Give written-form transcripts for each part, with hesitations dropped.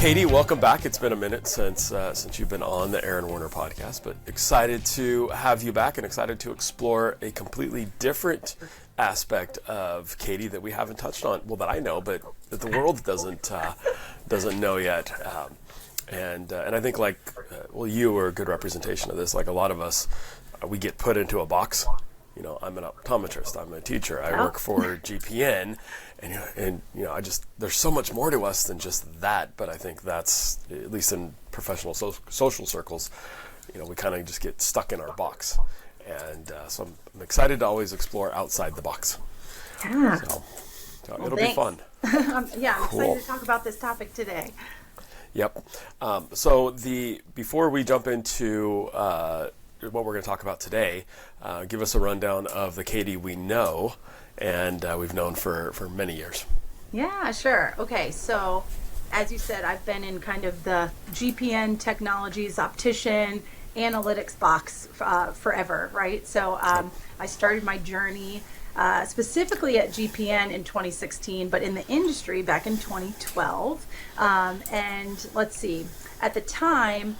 Katie, welcome back. It's been a minute since you've been on the Aaron Warner podcast, but excited to have you back and excited to explore a completely different aspect of Katie that we haven't touched on. Well, that I know, but that the world doesn't know yet. And I think you are a good representation of this. Like a lot of us, we get put into a box. You know, I'm an optometrist, I'm a teacher, I work for GPN, and there's so much more to us than just that. But I think that's, at least in professional social circles, we kind of just get stuck in our box. And so I'm excited to always explore outside the box. Yeah. So it'll be fun. I'm excited to talk about this topic today. Yep. Before we jump into what we're going to talk about today, give us a rundown of the Katie we know and we've known for many years. Yeah, sure. Okay, so as you said, I've been in kind of the GPN Technologies optician analytics box forever, right? So I started my journey specifically at GPN in 2016, but in the industry back in 2012. And let's see, at the time,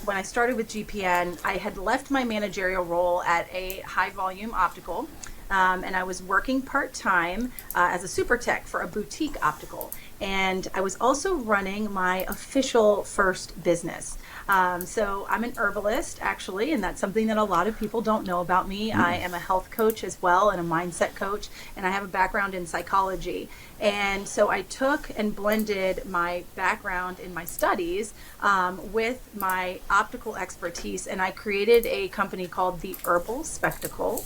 when I started with GPN, I had left my managerial role at a high volume optical, and I was working part-time as a super tech for a boutique optical. And I was also running my official first business. So I'm an herbalist, actually, and that's something that a lot of people don't know about me. I am a health coach as well and a mindset coach, and I have a background in psychology. And so I took and blended my background in my studies with my optical expertise, and I created a company called the Herbal Spectacle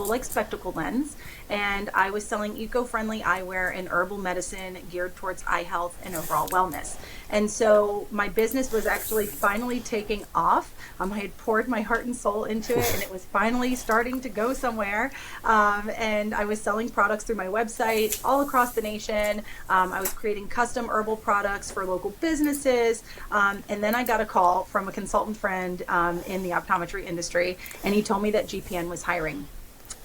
like spectacle lens. And I was selling eco-friendly eyewear and herbal medicine geared towards eye health and overall wellness. And so my business was actually finally taking off. I had poured my heart and soul into it, and it was finally starting to go somewhere. And I was selling products through my website all across the nation. I was creating custom herbal products for local businesses. And then I got a call from a consultant friend in the optometry industry, and he told me that GPN was hiring.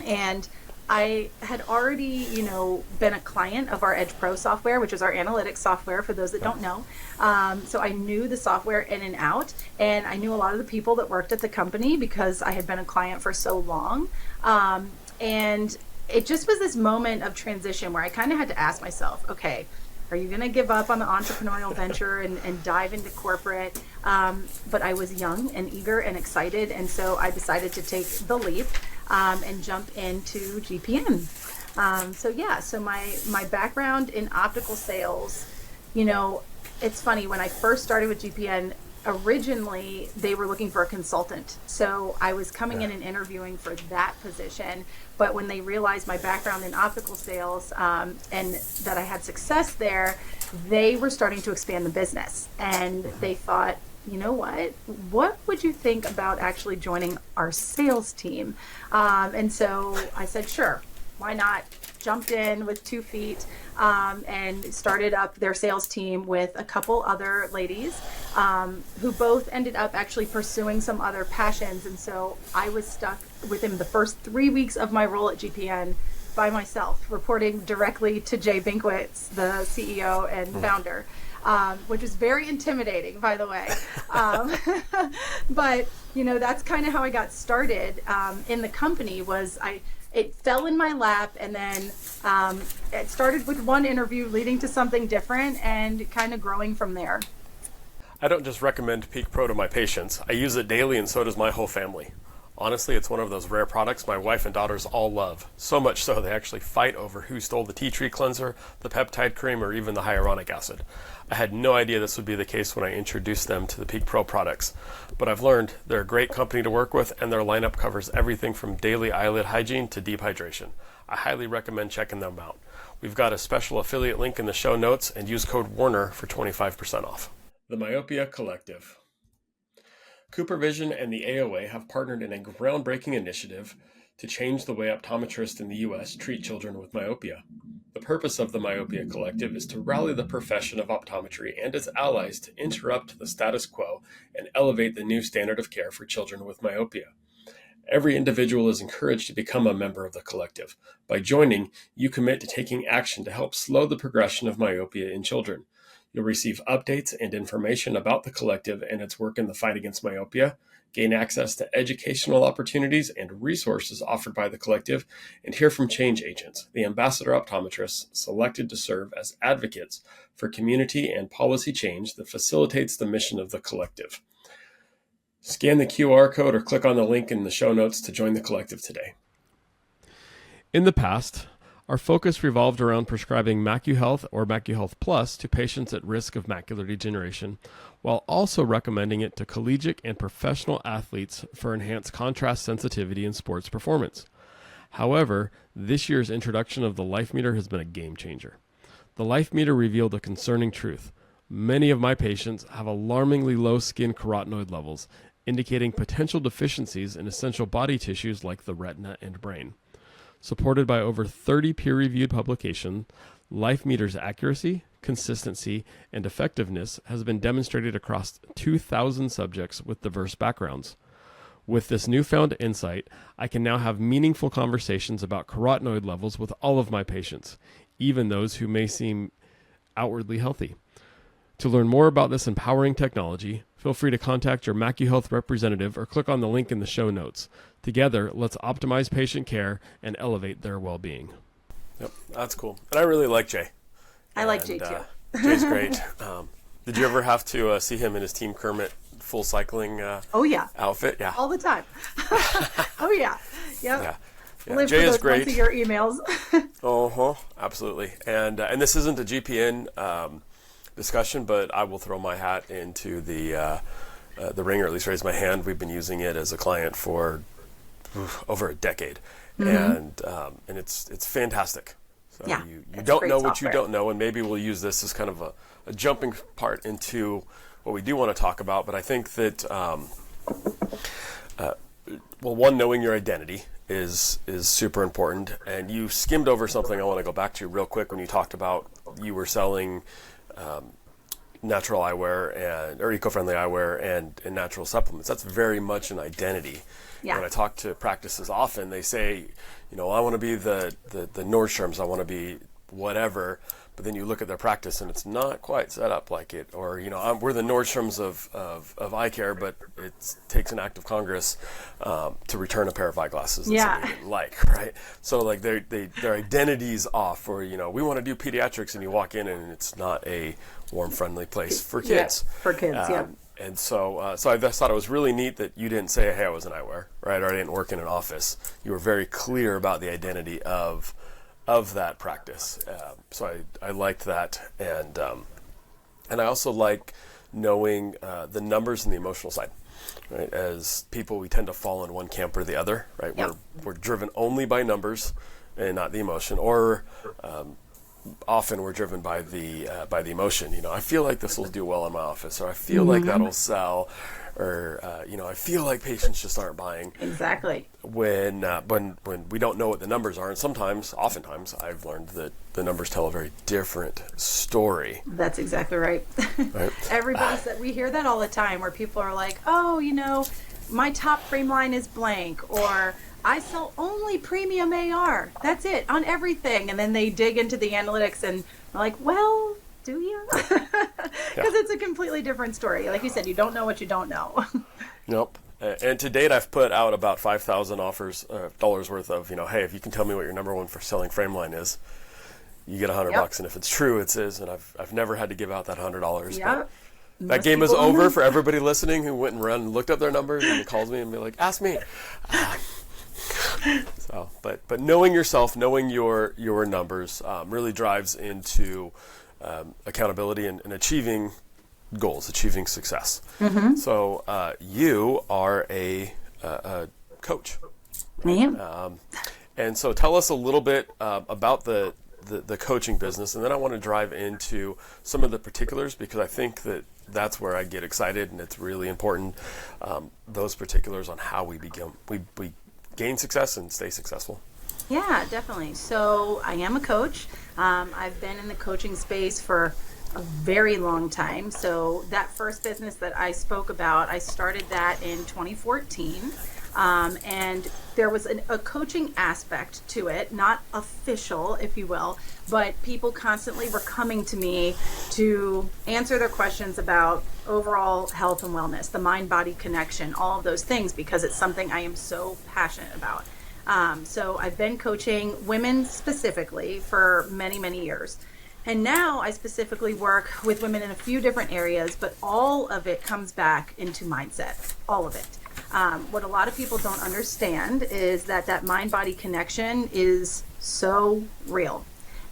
And I had already, been a client of our Edge Pro software, which is our analytics software for those that don't know. So I knew the software in and out, and I knew a lot of the people that worked at the company because I had been a client for so long. And it just was this moment of transition where I kind of had to ask myself, okay, are you going to give up on the entrepreneurial venture and dive into corporate? But I was young and eager and excited, and so I decided to take the leap and jump into GPN. So my background in optical sales, it's funny, when I first started with GPN, originally they were looking for a consultant. So I was coming in and interviewing for that position. But when they realized my background in optical sales and that I had success there, they were starting to expand the business. And they thought, you know what would you think about actually joining our sales team? And so I said, sure, why not? Jumped in with 2 feet and started up their sales team with a couple other ladies who both ended up actually pursuing some other passions. And so I was stuck within the first 3 weeks of my role at GPN by myself, reporting directly to Jay Binkwitz, the CEO and founder. Which is very intimidating, by the way. But, that's kind of how I got started in the company. It fell in my lap, and then it started with one interview leading to something different and kind of growing from there. I don't just recommend Peak Pro to my patients. I use it daily, and so does my whole family. Honestly, it's one of those rare products my wife and daughters all love. So much so they actually fight over who stole the tea tree cleanser, the peptide cream, or even the hyaluronic acid. I had no idea this would be the case when I introduced them to the Peak Pro products. But I've learned they're a great company to work with, and their lineup covers everything from daily eyelid hygiene to deep hydration. I highly recommend checking them out. We've got a special affiliate link in the show notes, and use code WARNER for 25% off. The Myopia Collective. CooperVision and the AOA have partnered in a groundbreaking initiative to change the way optometrists in the U.S. treat children with myopia. The purpose of the Myopia Collective is to rally the profession of optometry and its allies to interrupt the status quo and elevate the new standard of care for children with myopia. Every individual is encouraged to become a member of the collective. By joining, you commit to taking action to help slow the progression of myopia in children. You'll receive updates and information about the collective and its work in the fight against myopia, gain access to educational opportunities and resources offered by the collective, and hear from change agents, the ambassador optometrists selected to serve as advocates for community and policy change that facilitates the mission of the collective. Scan the QR code or click on the link in the show notes to join the collective today. In the past, our focus revolved around prescribing MacuHealth or MacuHealth Plus to patients at risk of macular degeneration, while also recommending it to collegiate and professional athletes for enhanced contrast sensitivity in sports performance. However, this year's introduction of the Life Meter has been a game changer. The Life Meter revealed a concerning truth. Many of my patients have alarmingly low skin carotenoid levels, indicating potential deficiencies in essential body tissues like the retina and brain. Supported by over 30 peer-reviewed publications, Life Meter's accuracy, consistency, and effectiveness has been demonstrated across 2,000 subjects with diverse backgrounds. With this newfound insight, I can now have meaningful conversations about carotenoid levels with all of my patients, even those who may seem outwardly healthy. To learn more about this empowering technology, feel free to contact your MacuHealth representative or click on the link in the show notes. Together, let's optimize patient care and elevate their well-being. Yep, that's cool. And I really like Jay. I like Jay too. Jay's great. Did you ever have to see him in his Team Kermit full cycling outfit? Yeah. All the time. Oh, yeah. Yep. Yeah. Yeah, Live Jay for is those great. Once a year emails. Absolutely. And this isn't a GPN discussion, but I will throw my hat into the ring, or at least raise my hand. We've been using it as a client for over a decade, and it's fantastic. So Yeah, you it's don't great know what you software. don't know, and maybe we'll use this as kind of a jumping part into what we do want to talk about. But I think that one, knowing your identity is super important. And you skimmed over something I want to go back to real quick when you talked about you were selling natural eyewear or eco-friendly eyewear and natural supplements. That's very much an identity. Yeah. When I talk to practices often, they say, I want to be the Nordstroms, I want to be whatever. But then you look at their practice and it's not quite set up like it. Or, we're the Nordstroms of eye care, but it takes an act of Congress to return a pair of eyeglasses that somebody didn't like, right? So like their identity's off. Or, we want to do pediatrics, and you walk in and it's not a warm, friendly place for kids. Yeah, for kids, yeah. And so I just thought it was really neat that you didn't say, hey, I was an eyewear, right? Or I didn't work in an office. You were very clear about the identity of that practice. So I liked that. And I also like knowing the numbers and the emotional side, right? As people, we tend to fall in one camp or the other, right? Yep. We're driven only by numbers and not the emotion, or often we're driven by the emotion. I feel like this will do well in my office, or I feel like that'll sell, or I feel like patients just aren't buying. Exactly. When we don't know what the numbers are, and oftentimes I've learned that the numbers tell a very different story. That's exactly right. Right. Everybody said, we hear that all the time, where people are like, oh, my top frame line is blank, or I sell only premium AR. That's it on everything. And then they dig into the analytics and they're like, well, do you? Because it's a completely different story. Like you said, you don't know what you don't know. Nope. And to date, I've put out about 5,000 dollars worth of, hey, if you can tell me what your number one for selling frame line is, you get $100. And if it's true, it is. And I've never had to give out that $100. Yep. That game is over for everybody listening who went and ran and looked up their numbers and calls me and be like, ask me. So, but knowing yourself, knowing your numbers really drives into accountability and achieving goals, achieving success. So you are a coach. I am. And so tell us a little bit about the coaching business, and then I want to drive into some of the particulars, because I think that's where I get excited, and it's really important, those particulars on how we gain success and stay successful. Yeah, definitely. So I am a coach. I've been in the coaching space for a very long time. So that first business that I spoke about, I started that in 2014. And there was a coaching aspect to it, not official, if you will, but people constantly were coming to me to answer their questions about overall health and wellness, the mind-body connection, all of those things, because it's something I am so passionate about. So I've been coaching women specifically for many, many years. And now I specifically work with women in a few different areas, but all of it comes back into mindset, all of it. What a lot of people don't understand is that mind-body connection is so real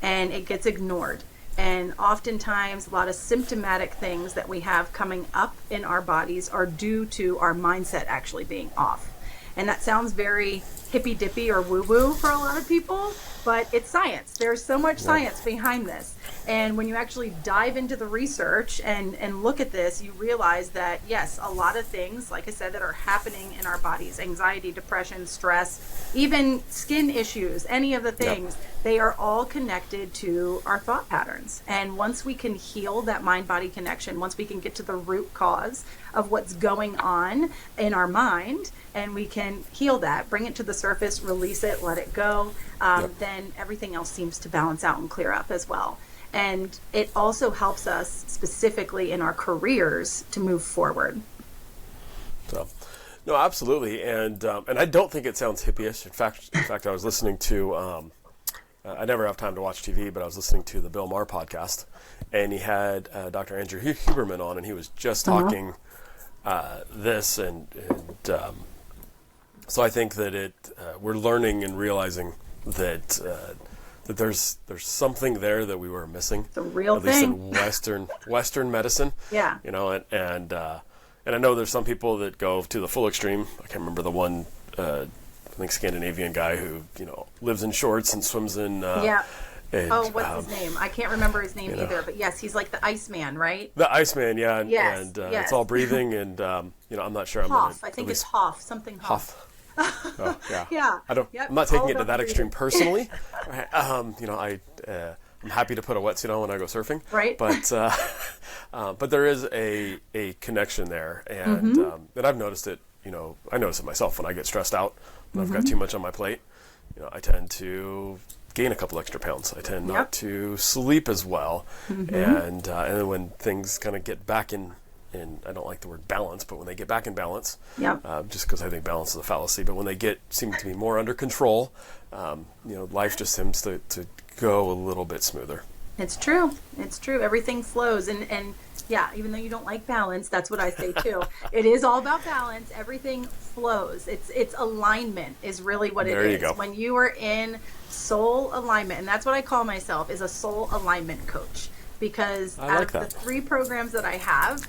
and it gets ignored. And oftentimes a lot of symptomatic things that we have coming up in our bodies are due to our mindset actually being off. And that sounds very hippy-dippy or woo-woo for a lot of people, but it's science. There's so much science behind this. And when you actually dive into the research and look at this, you realize that, yes, a lot of things, like I said, that are happening in our bodies, anxiety, depression, stress, even skin issues, any of the things, they are all connected to our thought patterns. And once we can heal that mind-body connection, once we can get to the root cause of what's going on in our mind, and we can heal that, bring it to the surface, release it, let it go, then everything else seems to balance out and clear up as well. And it also helps us specifically in our careers to move forward. So, no, absolutely, and I don't think it sounds hippie-ish. In fact, I was listening to. I never have time to watch TV, but I was listening to the Bill Maher podcast, and he had Dr. Andrew Huberman on, and he was just talking this, and so I think that we're learning and realizing that there's something there that we were missing. The real thing. At least in Western medicine. Yeah. You know, and I know there's some people that go to the full extreme. I can't remember the one. I think Scandinavian guy who lives in shorts and swims in. And, what's his name? I can't remember his name either. But yes, he's like the Iceman, right? The Iceman, yeah. And, yes. It's all breathing, and I'm not sure. Hoff. I think it's Hoff. Something Hoff. Oh, yeah. Yeah. I'm not taking it to that extreme personally. Right? I'm happy to put a wetsuit on when I go surfing. Right. But there is a connection there, and and I've noticed it. I notice it myself when I get stressed out, when I've got too much on my plate. I tend to gain a couple extra pounds. I tend not to sleep as well, and then when things kind of get back in. And I don't like the word balance, but when they get back in balance, just because I think balance is a fallacy, but when they seem to be more under control, life just seems to go a little bit smoother. It's true. It's true. Everything flows. And yeah, even though you don't like balance, that's what I say too. It is all about balance. Everything flows. It's alignment is really what it is. There you go. When you are in soul alignment, and that's what I call myself, is a soul alignment coach. Because out of the 3 programs that I have,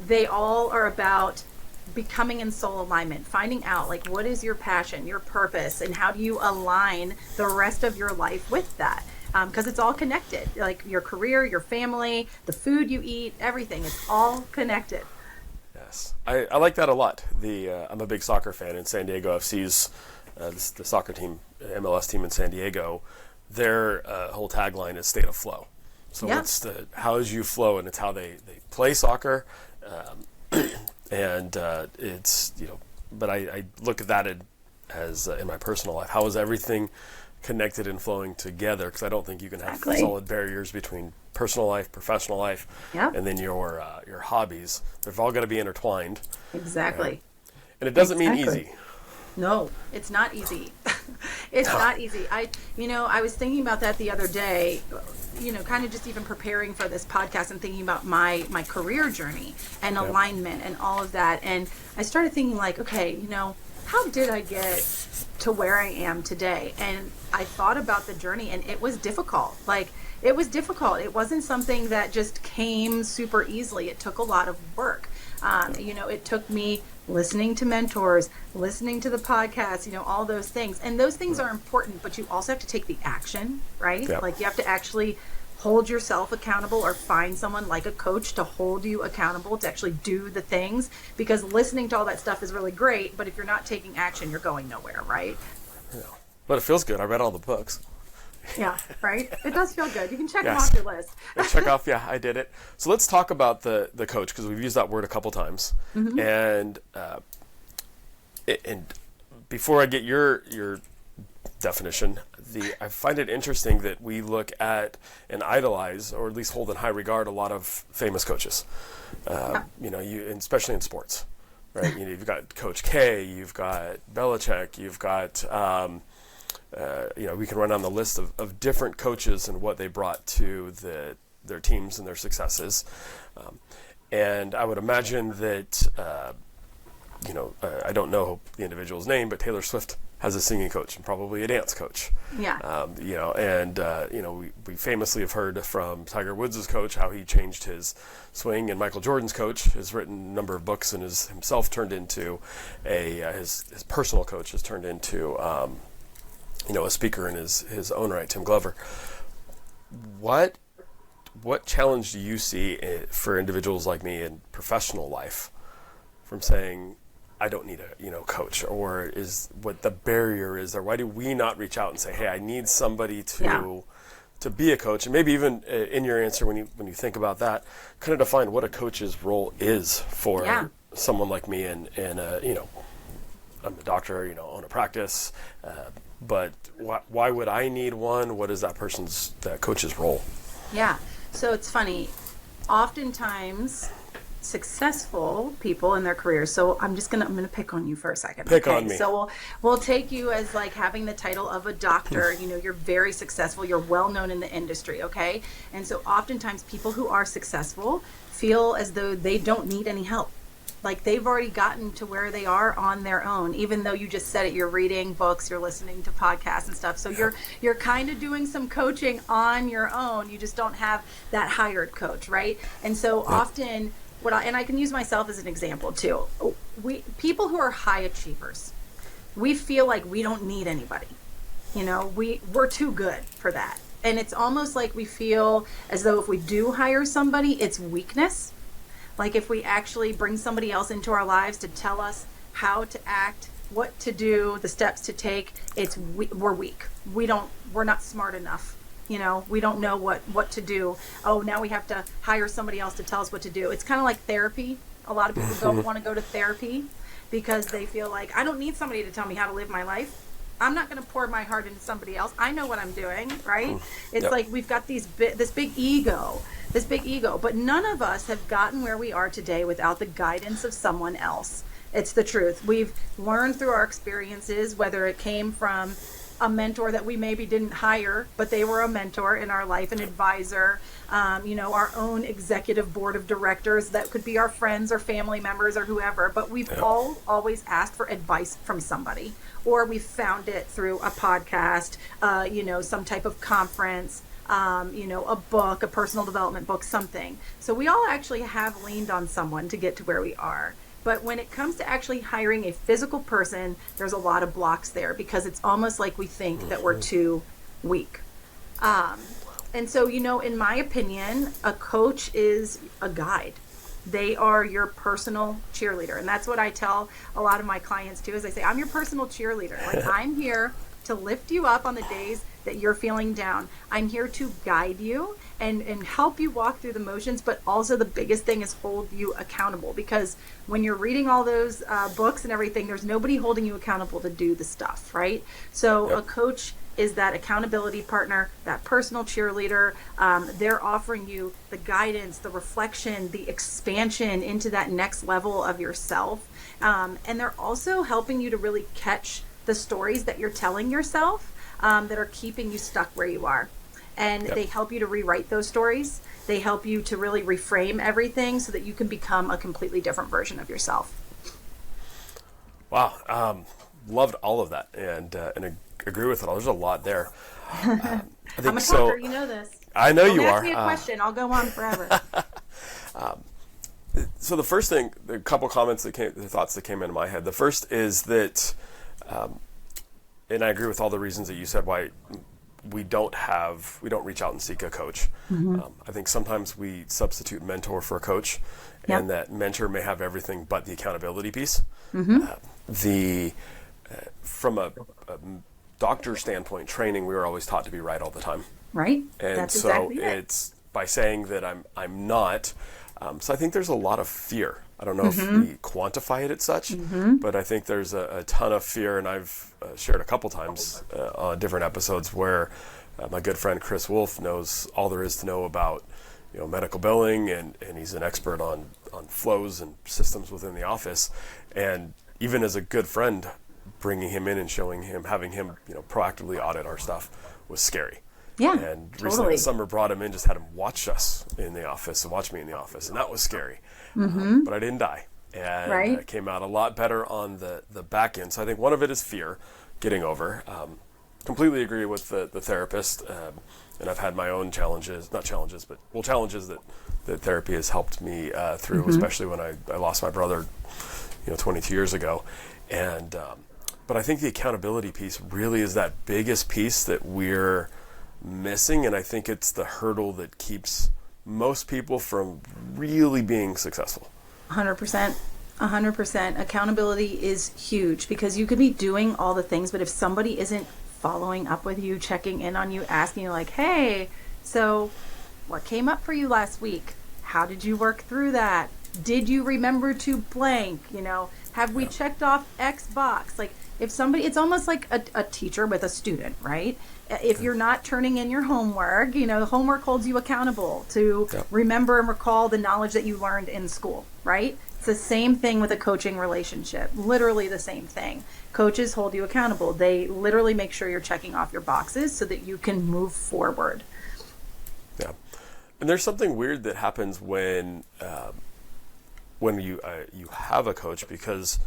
they all are about becoming in soul alignment, finding out what is your passion, your purpose, and how do you align the rest of your life with that? Because it's all connected, like your career, your family, the food you eat, everything. It's all connected. Yes, I like that a lot. I'm a big soccer fan, in San Diego FC's the soccer team, MLS team in San Diego. Their whole tagline is "State of Flow." So it's how you flow, and it's how they play soccer, and it's But I look at that as in my personal life. How is everything connected and flowing together? Because I don't think you can have solid barriers between personal life, professional life, and then your hobbies. They've all got to be intertwined. Exactly. And it doesn't mean easy. No, it's not easy. It's not easy. I was thinking about that the other day, kind of just even preparing for this podcast and thinking about my career journey and alignment and all of that. And I started thinking okay, how did I get to where I am today? And I thought about the journey, and it was difficult. It was difficult. It wasn't something that just came super easily. It took a lot of work. It took me listening to mentors, listening to the podcast, all those things. And those things are important, but you also have to take the action, right? Yep. You have to actually hold yourself accountable or find someone like a coach to hold you accountable to actually do the things, because listening to all that stuff is really great, but if you're not taking action, you're going nowhere, right? Yeah. But it feels good. I read all the books. Yeah, right? It does feel good. You can check them off your list. Check off, I did it. So let's talk about the coach, because we've used that word a couple times. And And before I get your definition, I find it interesting that we look at and idolize, or at least hold in high regard, a lot of famous coaches. You know, especially in sports, right? You know, you've got Coach K, you've got Belichick, you've got you know, we can run on the list of different coaches and what they brought to their teams and their successes. And I would imagine that, you know, I don't know the individual's name, but Taylor Swift has a singing coach and probably a dance coach. Yeah. You know, and, you know, we famously have heard from Tiger Woods' coach how he changed his swing, and Michael Jordan's coach has written a number of books and has himself turned into his personal coach has turned into, you know, a speaker in his own right, Tim Glover. What challenge do you see for individuals like me in professional life from saying, I don't need a, you know, coach, or is what the barrier is there? Why do we not reach out and say, hey, I need somebody to be a coach? And maybe even in your answer, when you think about that, kind of define what a coach's role is for someone like me. And you know, I'm a doctor, you know, own a practice, but why would I need one? What is that coach's role? Yeah. So it's funny. Oftentimes, successful people in their careers. So I'm gonna pick on you for a second. Pick on me. So we'll take you as like having the title of a doctor. You know, you're very successful. You're well known in the industry. Okay. And so oftentimes people who are successful feel as though they don't need any help. Like they've already gotten to where they are on their own, even though you just said it, you're reading books, you're listening to podcasts and stuff. So you're kind of doing some coaching on your own. You just don't have that hired coach, right? And so often and I can use myself as an example too. People who are high achievers, we feel like we don't need anybody. You know, we're too good for that. And it's almost like we feel as though if we do hire somebody, it's weakness. Like if we actually bring somebody else into our lives to tell us how to act, what to do, the steps to take, we're weak. We're not smart enough. You know, we don't know what to do. Oh, now we have to hire somebody else to tell us what to do. It's kind of like therapy. A lot of people don't want to go to therapy because they feel like, I don't need somebody to tell me how to live my life. I'm not going to pour my heart into somebody else. I know what I'm doing, right? It's like we've got this big ego, but none of us have gotten where we are today without the guidance of someone else. It's the truth. We've learned through our experiences, whether it came from a mentor that we maybe didn't hire, but they were a mentor in our life, an advisor, you know, our own executive board of directors that could be our friends or family members or whoever, but we've all always asked for advice from somebody, or we found it through a podcast, you know, some type of conference, you know, a book, a personal development book, something. So we all actually have leaned on someone to get to where we are. But when it comes to actually hiring a physical person, there's a lot of blocks there because it's almost like we think that we're too weak. And so, you know, in my opinion, a coach is a guide. They are your personal cheerleader. And that's what I tell a lot of my clients too, is I say, I'm your personal cheerleader. Like I'm here to lift you up on the days that you're feeling down. I'm here to guide you and help you walk through the motions, but also the biggest thing is hold you accountable, because when you're reading all those books and everything, there's nobody holding you accountable to do the stuff, right? So a coach is that accountability partner, that personal cheerleader. They're offering you the guidance, the reflection, the expansion into that next level of yourself. And they're also helping you to really catch the stories that you're telling yourself that are keeping you stuck where you are. And they help you to rewrite those stories. They help you to really reframe everything so that you can become a completely different version of yourself. Wow. Loved all of that and agree with it all. There's a lot there. I think I'm a talker, you know this. I know you Don't are. ask me a question. I'll go on forever. So the first thing, a couple comments the thoughts that came into my head. The first is that, and I agree with all the reasons that you said why we don't reach out and seek a coach. I think sometimes we substitute mentor for a coach, and that mentor may have everything but the accountability piece. From a doctor standpoint, training, we were always taught to be right all the time. Right. And that's so exactly it. it's by saying that I'm not. So I think there's a lot of fear I don't know if we quantify it as such, but I think there's a ton of fear, and I've shared a couple times on different episodes where my good friend Chris Wolf knows all there is to know about medical billing, and he's an expert on flows and systems within the office. And even as a good friend, bringing him in and showing him, having him proactively audit our stuff was scary. Yeah, and recently this summer brought him in, just had him watch us in the office and watch me in the office, and that was scary. But I didn't die, and I came out a lot better on the back end. So I think one of it is fear, getting over. Completely agree with the therapist, and I've had my own challenges, not challenges, but challenges that therapy has helped me through, especially when I lost my brother 22 years ago. And but I think the accountability piece really is that biggest piece that we're missing, and I think it's the hurdle that keeps most people from really being successful. 100%. 100%. Accountability is huge, because you could be doing all the things, but if somebody isn't following up with you, checking in on you, asking you like, hey, so what came up for you last week? How did you work through that? Did you remember to blank? Have we checked off X box? Like, if somebody, it's almost like a teacher with a student, right? If you're not turning in your homework, homework holds you accountable to remember and recall the knowledge that you learned in school, right? It's the same thing with a coaching relationship, literally the same thing. Coaches hold you accountable. They literally make sure you're checking off your boxes so that you can move forward. Yeah. And there's something weird that happens when you have a coach, because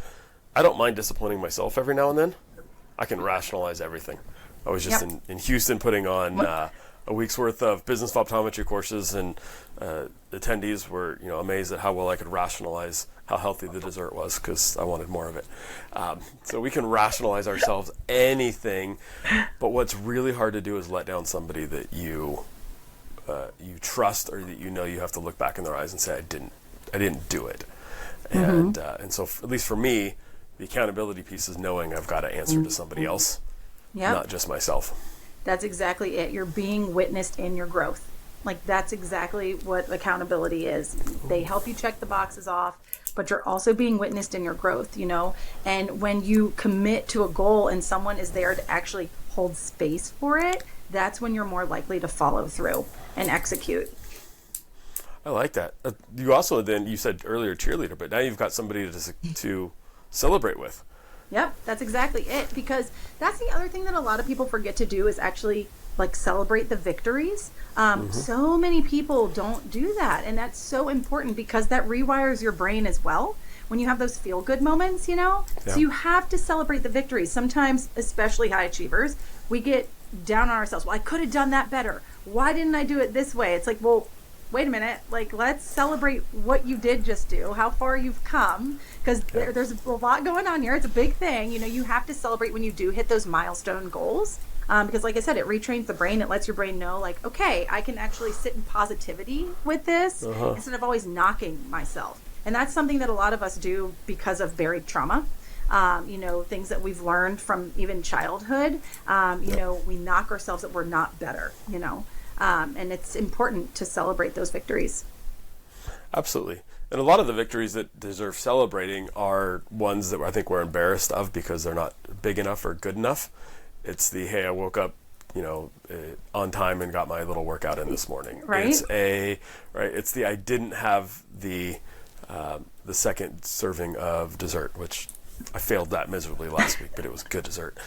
I don't mind disappointing myself every now and then. I can rationalize everything. I was just in Houston putting on a week's worth of business optometry courses, and attendees were amazed at how well I could rationalize how healthy the dessert was, because I wanted more of it. So we can rationalize ourselves anything, but what's really hard to do is let down somebody that you trust, or that you have to look back in their eyes and say, I didn't do it. And so at least for me, the accountability piece is knowing I've got to answer to somebody else, not just myself. That's exactly it. You're being witnessed in your growth. Like, that's exactly what accountability is. They help you check the boxes off, but you're also being witnessed in your growth, And when you commit to a goal and someone is there to actually hold space for it, that's when you're more likely to follow through and execute. I like that. You also you said earlier cheerleader, but now you've got somebody to celebrate with. Yep, that's exactly it. Because that's the other thing that a lot of people forget to do, is actually celebrate the victories. So many people don't do that, and that's so important, because that rewires your brain as well when you have those feel good moments. So you have to celebrate the victories. Sometimes, especially high achievers, we get down on ourselves. Well, I could have done that better. Why didn't I do it this way? It's like, well, wait a minute, let's celebrate what you did just do, how far you've come, because there's a lot going on here. It's a big thing. You have to celebrate when you do hit those milestone goals, because like I said, it retrains the brain. It lets your brain know, okay, I can actually sit in positivity with this instead of always knocking myself. And that's something that a lot of us do because of buried trauma. Things that we've learned from even childhood. We knock ourselves that we're not better, and it's important to celebrate those victories. Absolutely. And a lot of the victories that deserve celebrating are ones that I think we're embarrassed of because they're not big enough or good enough. It's the, hey, I woke up, on time and got my little workout in this morning. Right. It's the, I didn't have the second serving of dessert, which I failed that miserably last week, but it was good dessert.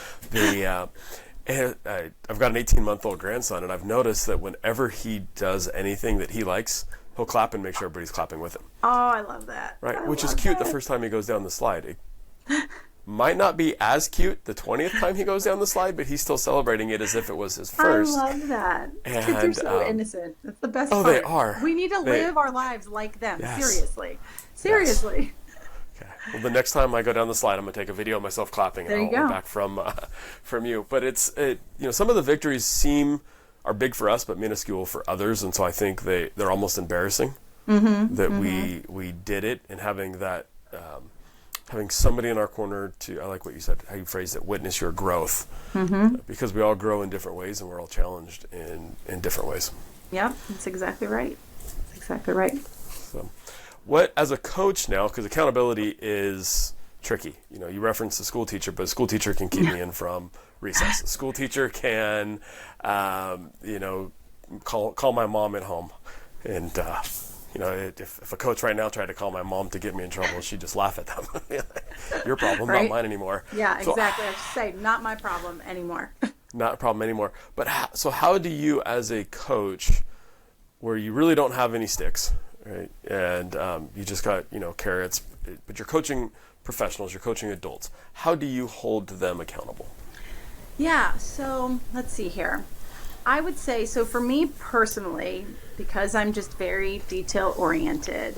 And I've got an 18-month-old grandson, and I've noticed that whenever he does anything that he likes, he'll clap and make sure everybody's clapping with him. Oh, I love that. Right, which is cute the first time he goes down the slide. It might not be as cute the 20th time he goes down the slide, but he's still celebrating it as if it was his first. I love that. Kids are so innocent. That's the best part. Oh, they are. We need to live our lives like them. Yes. Seriously. Yes. Okay. Well, the next time I go down the slide, I'm going to take a video of myself clapping, and I'll go back from you. But some of the victories are big for us, but minuscule for others, and so I think they're almost embarrassing that we did it, and having that having somebody in our corner to, I like what you said, how you phrased it, witness your growth, because we all grow in different ways, and we're all challenged in different ways. Yep, that's exactly right. That's exactly right. So, what, as a coach now, because accountability is tricky. You know, you reference the school teacher, but a school teacher can keep me in from recess. A school teacher can, you know, call my mom at home. And, you know, if a coach right now tried to call my mom to get me in trouble, she'd just laugh at them. Your problem, Right? not mine anymore. Yeah, So, exactly. I should say, not my problem anymore. not a problem anymore. But so how do you, as a coach, where you really don't have any sticks, right? And you just got, you know, carrots, but you're coaching professionals, you're coaching adults. How do you hold them accountable? Yeah, so let's see here. I would say, so for me personally, because I'm just very detail oriented,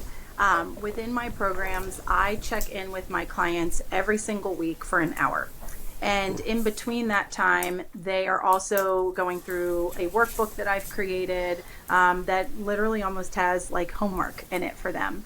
within my programs, I check in with my clients every single week for an hour. And in between that time, they are also going through a workbook that I've created that literally almost has like homework in it for them.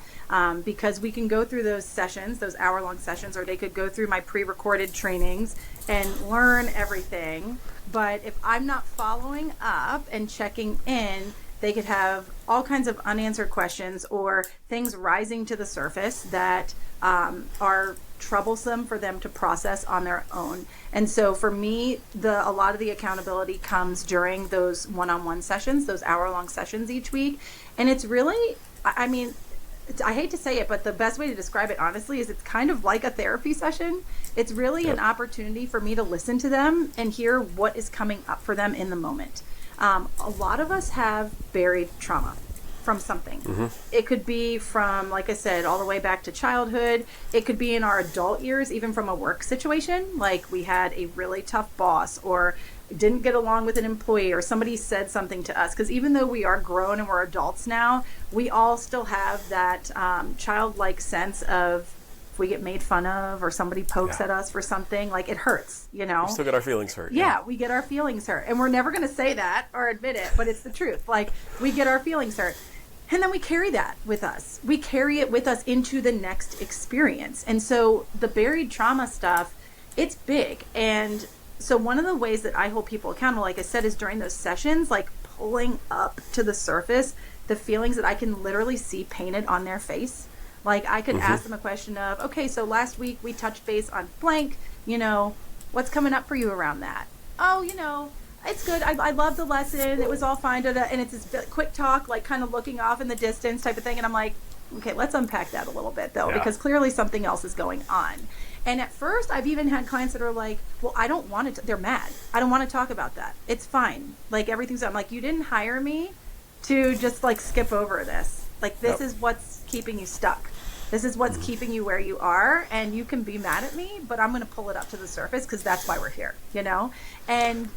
Because we can go through those sessions, those hour-long sessions, or they could go through my pre-recorded trainings and learn everything. But if I'm not following up and checking in, they could have all kinds of unanswered questions or things rising to the surface that are troublesome for them to process on their own. And so for me, a lot of the accountability comes during those one-on-one sessions, those hour-long sessions each week. And it's really, I mean, I hate to say it, but the best way to describe it honestly is it's kind of like a therapy session. It's really an opportunity for me to listen to them and hear what is coming up for them in the moment. A lot of us have buried trauma from something. Mm-hmm. It could be from, like I said, all the way back to childhood. It could be in our adult years, even from a work situation, like we had a really tough boss or didn't get along with an employee or somebody said something to us. Because even though we are grown and we're adults now, we all still have that childlike sense of if we get made fun of or somebody pokes at us for something, like it hurts, you know? We still get our feelings hurt. Yeah, we get our feelings hurt. And we're never going to say that or admit it, but it's the truth. Like we get our feelings hurt. And then we carry that with us. We carry it with us into the next experience. And so the buried trauma stuff, it's big. And so one of the ways that I hold people accountable, like I said, is during those sessions, like pulling up to the surface, the feelings that I can literally see painted on their face. Like I could ask them a question of, okay, so last week we touched base on blank, you know, what's coming up for you around that? Oh, you know, it's good. I love the lesson. It was all fine. And it's this quick talk, like kind of looking off in the distance type of thing. And I'm like, okay, let's unpack that a little bit though, because clearly something else is going on. And at first I've even had clients that are like, well, I don't want to, they're mad. I don't want to talk about that. It's fine. Like everything's, I'm like, you didn't hire me to just like skip over this. Like this is what's keeping you stuck. This is what's keeping you where you are, and you can be mad at me, but I'm going to pull it up to the surface because that's why we're here, you know? And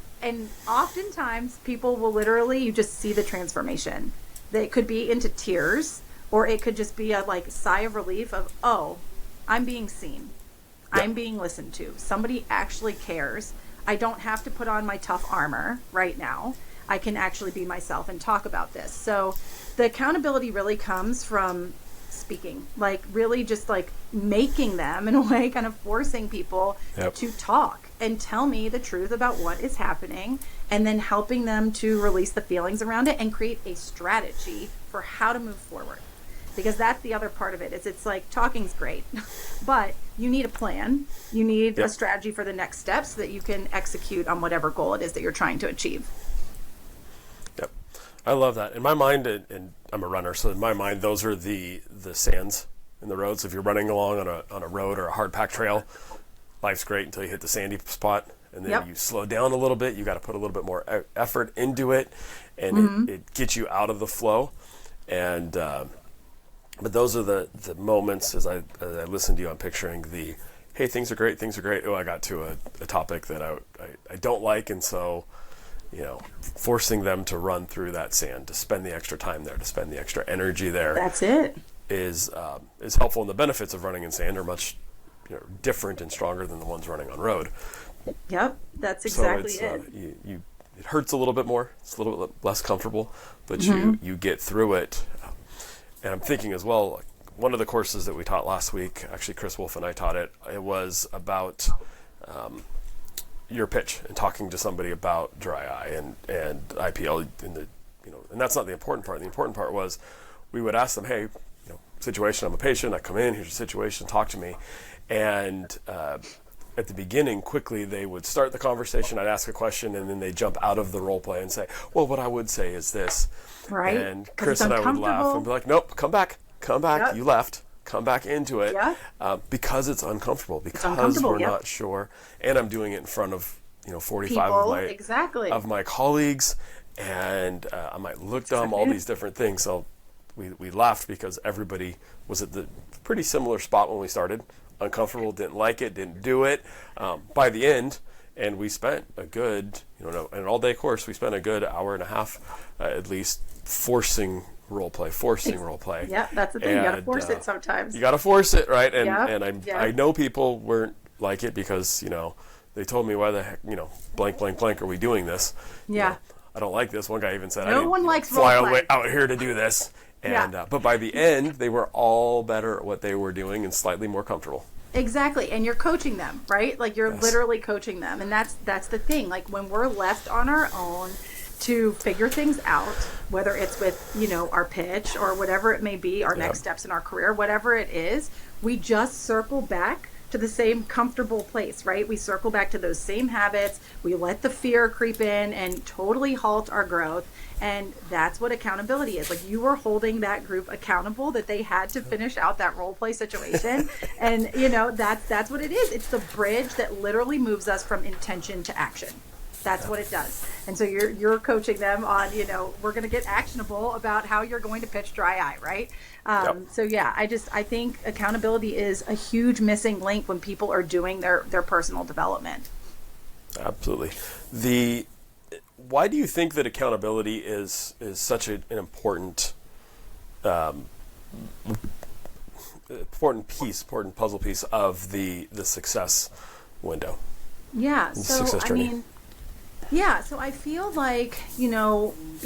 oftentimes people will literally, you just see the transformation. It could be into tears, or it could just be a like sigh of relief of, oh, I'm being seen. I'm being listened to. Somebody actually cares. I don't have to put on my tough armor right now. I can actually be myself and talk about this. So the accountability really comes from speaking, like really just like making them in a way, kind of forcing people to talk and tell me the truth about what is happening, and then helping them to release the feelings around it and create a strategy for how to move forward. Because that's the other part of it, is it's like talking's great, but you need a plan. You need a strategy for the next steps so that you can execute on whatever goal it is that you're trying to achieve. Yep. I love that. In my mind, and I'm a runner, so in my mind, those are the sands in the roads. If you're running along on a road or a hard packed trail, life's great until you hit the sandy spot, and then you slow down a little bit. You got to put a little bit more effort into it, and it gets you out of the flow. And but those are the moments, as I listen to you, I'm picturing the, hey, things are great. Oh, I got to a topic that I don't like, and so, you know, forcing them to run through that sand, to spend the extra time there, to spend the extra energy there. That's it. Is helpful, and the benefits of running in sand are much different and stronger than the ones running on road. Yep, that's exactly so it. It hurts a little bit more. It's a little bit less comfortable, but you get through it. And I'm thinking as well, like one of the courses that we taught last week, actually Chris Wolf and I taught it. It was about your pitch and talking to somebody about dry eye and IPL and that's not the important part. The important part was we would ask them, hey, situation. I'm a patient. I come in. Here's your situation. Talk to me. And at the beginning, quickly they would start the conversation. I'd ask a question, and then they jump out of the role play and say, "Well, what I would say is this." Right. And Chris and I would laugh and be like, "Nope, come back. Yep. You left. Come back into it." Yeah. Because it's uncomfortable. Because we're not sure. And I'm doing it in front of 45 of my colleagues, and I might look dumb. All these different things. So we laughed because everybody was at the pretty similar spot when we started. Uncomfortable, didn't like it, didn't do it. By the end, and we spent a good, in an all-day course, we spent a good hour and a half at least forcing role play. Yeah, that's the thing. You got to force it sometimes. You got to force it, right? And I know people weren't like it because, they told me, why the heck, blank, blank, blank, are we doing this? Yeah. I don't like this. One guy even said, no one likes fly role play out here to do this. And but by the end, they were all better at what they were doing and slightly more comfortable. Exactly. And you're coaching them, right? Like you're literally coaching them. And that's the thing. Like when we're left on our own to figure things out, whether it's with, our pitch or whatever it may be, our next steps in our career, whatever it is, we just circle back to the same comfortable place, right? We circle back to those same habits. We let the fear creep in and totally halt our growth. And that's what accountability is. Like you were holding that group accountable that they had to finish out that role play situation. And that's what it is. It's the bridge that literally moves us from intention to action. That's what it does. And so you're coaching them on, we're going to get actionable about how you're going to pitch dry eye, right? So yeah, I think accountability is a huge missing link when people are doing their personal development. Absolutely. Why do you think that accountability is such an important puzzle piece of the success window? Yeah. So so I feel like,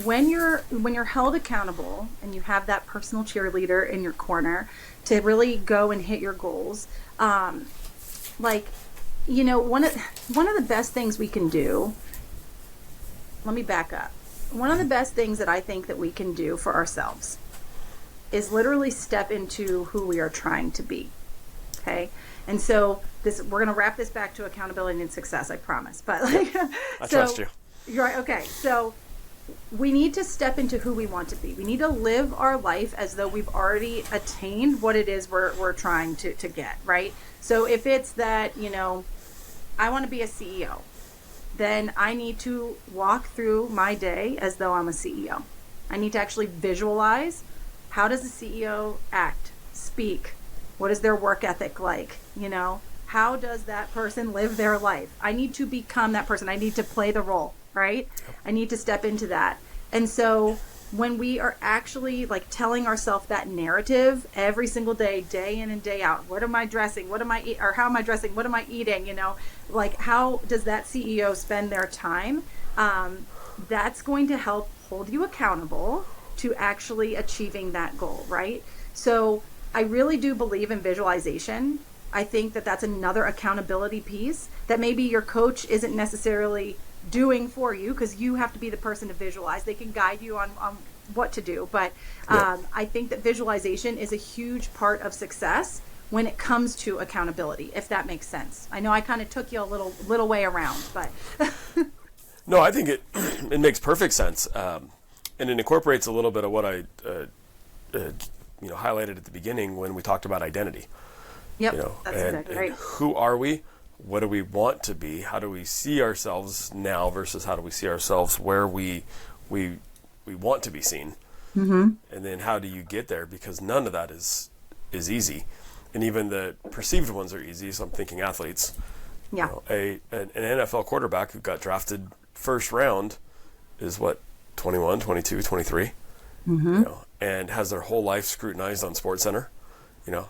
when you're held accountable and you have that personal cheerleader in your corner to really go and hit your goals, one of the best things we can do. Let me back up. One of the best things that I think that we can do for ourselves is literally step into who we are trying to be. Okay? And so we're going to wrap this back to accountability and success, I promise. But I trust you. You're right. Okay. So we need to step into who we want to be. We need to live our life as though we've already attained what it is we're trying to get, right? So if it's that, I want to be a CEO, then I need to walk through my day as though I'm a CEO. I need to actually visualize, how does a CEO act, speak? What is their work ethic like? How does that person live their life? I need to become that person. I need to play the role, right? I need to step into that. And so when we are actually telling ourselves that narrative every single day, day in and day out, what am I dressing? What am I or how am I dressing? What am I eating? How does that CEO spend their time? That's going to help hold you accountable to actually achieving that goal, right? So I really do believe in visualization. I think that that's another accountability piece that maybe your coach isn't necessarily doing for you, because you have to be the person to visualize. They can guide you on what to do. But I think that visualization is a huge part of success when it comes to accountability, if that makes sense. I know I kind of took you a little way around, but no, I think it makes perfect sense, and it incorporates a little bit of what I highlighted at the beginning when we talked about identity. Yep, that's exactly right. Who are we? What do we want to be? How do we see ourselves now versus how do we see ourselves where we want to be seen? Mm-hmm. And then how do you get there? Because none of that is easy. And even the perceived ones are easy. So I'm thinking athletes. Yeah. An NFL quarterback who got drafted first round is 21, 22, 23, mm-hmm. And has their whole life scrutinized on SportsCenter.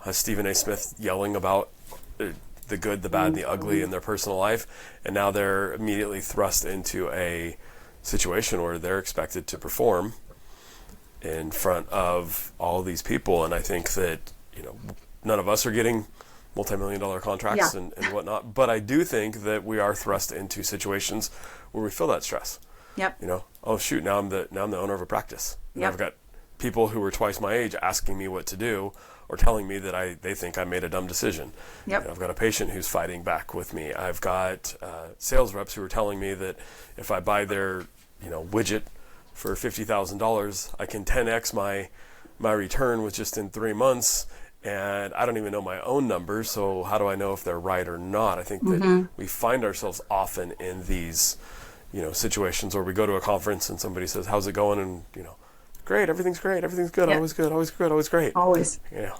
Has Stephen A. Smith yelling about the good, the bad, and the ugly in their personal life. And now they're immediately thrust into a situation where they're expected to perform in front of all these people. And I think that, none of us are getting multi-million-dollar contracts and whatnot. But I do think that we are thrust into situations where we feel that stress. Yep. Oh shoot, now I'm the owner of a practice. And yep. I've got people who were twice my age asking me what to do or telling me that they think I made a dumb decision. Yep. You know, I've got a patient who's fighting back with me. I've got sales reps who are telling me that if I buy their widget for $50,000, I can 10x my return with just in 3 months. And I don't even know my own numbers, so how do I know if they're right or not? I think that we find ourselves often in these, situations where we go to a conference and somebody says, "How's it going?" And great, everything's great, everything's good, always good, always good, always great. Always. Yeah.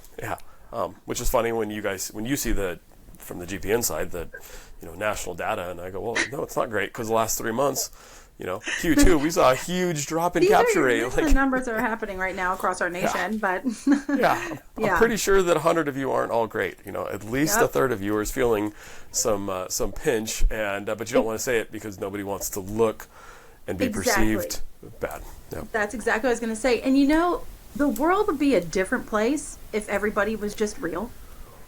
Which is funny when you see from the GPN side that national data, and I go, well, no, it's not great because the last 3 months. Q2, we saw a huge drop in capture rate. These are the numbers that are happening right now across our nation, but I'm pretty sure that 100 of you aren't all great. At least a third of you are feeling some pinch, and but you don't want to say it because nobody wants to look and be perceived bad. Yep. That's exactly what I was going to say. And the world would be a different place if everybody was just real.